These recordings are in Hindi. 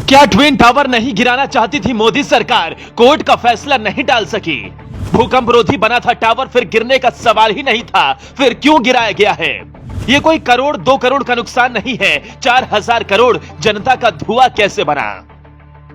क्या ट्विन टावर नहीं गिराना चाहती थी मोदी सरकार? कोर्ट का फैसला नहीं टाल सकी। भूकंप रोधी बना था टावर, फिर गिरने का सवाल ही नहीं था, फिर क्यों गिराया गया है? ये कोई करोड़ 2 करोड़ का नुकसान नहीं है, 4000 करोड़ जनता का धुआं कैसे बना?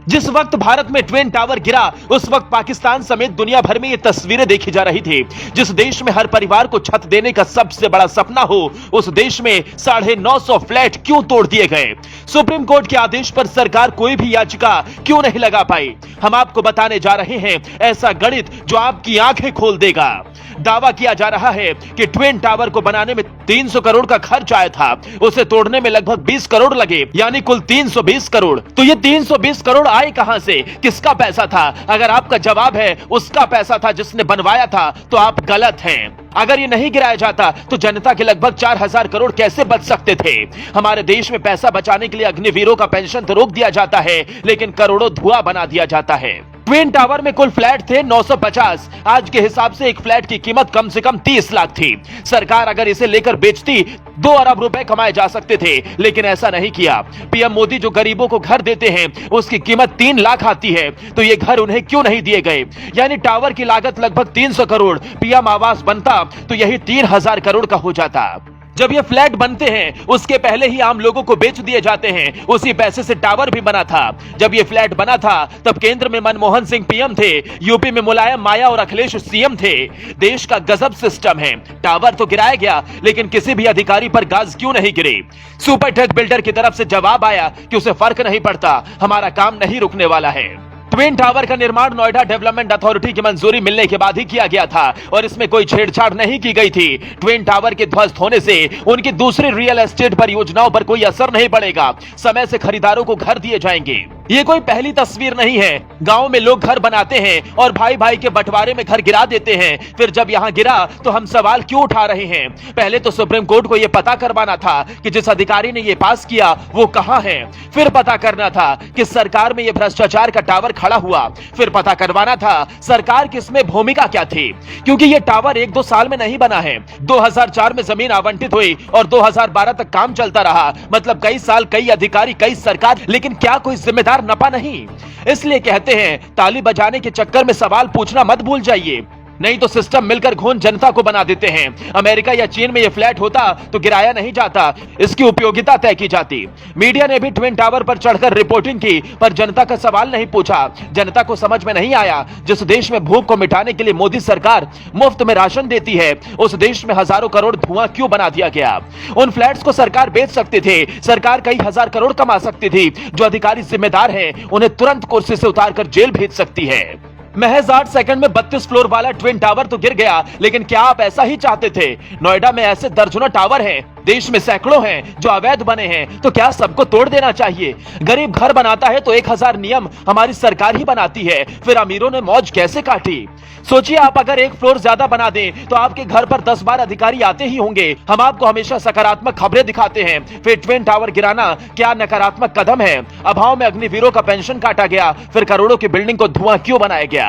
जिस वक्त भारत में ट्विन टावर गिरा, उस वक्त पाकिस्तान समेत दुनिया भर में ये तस्वीरें देखी जा रही थी। जिस देश में हर परिवार को छत देने का सबसे बड़ा सपना हो, उस देश में 950 फ्लैट क्यों तोड़ दिए गए? सुप्रीम कोर्ट के आदेश पर सरकार कोई भी याचिका क्यों नहीं लगा पाई? हम आपको बताने जा रहे हैं ऐसा गणित जो आपकी आंखें खोल देगा। दावा किया जा रहा है कि ट्विन टावर को बनाने में 300 करोड़ का खर्च आया था, उसे तोड़ने में लगभग 20 करोड़ लगे, यानी कुल 320 करोड़। तो ये 320 करोड़ आए कहां से? किसका पैसा था? अगर आपका जवाब है उसका पैसा था जिसने बनवाया था, तो आप गलत हैं। अगर ये नहीं गिराया जाता तो जनता के लगभग 4000 करोड़ कैसे बच सकते थे? हमारे देश में पैसा बचाने के लिए अग्निवीरों का पेंशन तो रोक दिया जाता है, लेकिन करोड़ों धुआं बना दिया जाता है। ट्विन टावर में कुल फ्लैट थे 950। आज के हिसाब से एक फ्लैट की कीमत कम से कम 30 लाख थी। सरकार अगर इसे लेकर बेचती 2 अरब रुपए कमाए जा सकते थे, लेकिन ऐसा नहीं किया। पीएम मोदी जो गरीबों को घर देते हैं, उसकी कीमत 3 लाख आती है, तो ये घर उन्हें क्यों नहीं दिए गए? यानी टावर की लागत लगभग 300 करोड़, पीएम आवास बनता तो यही 3000 करोड़ का हो जाता। जब ये फ्लैट बनते हैं उसके पहले ही आम लोगों को बेच दिए जाते हैं, उसी पैसे से टावर भी बना था। जब ये फ्लैट बना था तब केंद्र में मनमोहन सिंह पीएम थे, यूपी में मुलायम, माया और अखिलेश सीएम थे। देश का गजब सिस्टम है। टावर तो गिराया गया, लेकिन किसी भी अधिकारी पर गाज क्यों नहीं गिरे? सुपर ट्रक बिल्डर की तरफ से जवाब आया कि उसे फर्क नहीं पड़ता, हमारा काम नहीं रुकने वाला है। ट्विन टावर का निर्माण नोएडा डेवलपमेंट अथॉरिटी की मंजूरी मिलने के बाद ही किया गया था और इसमें कोई छेड़छाड़ नहीं की गई थी। ट्विन टावर के ध्वस्त होने से उनकी दूसरी रियल एस्टेट परियोजनाओं पर कोई असर नहीं पड़ेगा। समय से खरीदारों को घर दिए जाएंगे। ये कोई पहली तस्वीर नहीं है। गांव में लोग घर बनाते हैं और भाई भाई के बंटवारे में घर गिरा देते हैं। फिर जब यहां गिरा तो हम सवाल क्यों उठा रहे हैं? पहले तो सुप्रीम कोर्ट को यह पता करवाना था कि जिस अधिकारी ने यह पास किया वो कहां है। फिर पता करना था कि सरकार में यह भ्रष्टाचार का टावर खड़ा हुआ। फिर पता करवाना था सरकार की इसमें भूमिका क्या थी, क्योंकि यह टावर 1-2 साल में नहीं बना है। 2004 में जमीन आवंटित हुई और 2012 तक काम चलता रहा। मतलब कई साल, कई अधिकारी, कई सरकार, लेकिन क्या कोई जिम्मेदार नपा नहीं? इसलिए कहते हैं ताली बजाने के चक्कर में सवाल पूछना मत भूल जाइए, नहीं तो सिस्टम मिलकर घून जनता को बना देते हैं। अमेरिका या चीन में यह फ्लैट होता तो गिराया नहीं जाता, इसकी उपयोगिता तय की जाती। मीडिया ने भी ट्विन टावर पर चढ़कर रिपोर्टिंग की, पर जनता का सवाल नहीं पूछा। जनता को समझ में नहीं आया, जिस देश में भूख को मिटाने के लिए मोदी सरकार मुफ्त में राशन देती है, उस देश में हजारों करोड़ धुआं क्यों बना दिया गया? उन फ्लैट्स को सरकार बेच सकती थी, सरकार कई हजार करोड़ कमा सकती थी। जो अधिकारी जिम्मेदार हैं, उन्हें तुरंत कुर्सी से उतारकर जेल भेज सकती है। महज 8 सेकंड में 32 फ्लोर वाला ट्विन टावर तो गिर गया, लेकिन क्या आप ऐसा ही चाहते थे? नोएडा में ऐसे दर्जनों टावर हैं, देश में सैकड़ों हैं जो अवैध बने हैं, तो क्या सबको तोड़ देना चाहिए? गरीब घर बनाता है तो 1000 नियम हमारी सरकार ही बनाती है, फिर अमीरों ने मौज कैसे काटी? सोचिए, आप अगर 1 फ्लोर ज्यादा बना दें तो आपके घर पर 10 बार अधिकारी आते ही होंगे। हम आपको हमेशा सकारात्मक खबरें दिखाते हैं, फिर ट्विन टावर गिराना क्या नकारात्मक कदम है? अभाव में अग्निवीरों का पेंशन काटा गया, फिर करोड़ों की बिल्डिंग को धुआं क्यों बनाया गया?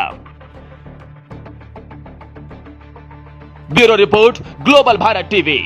Bureau report, global Bharat TV.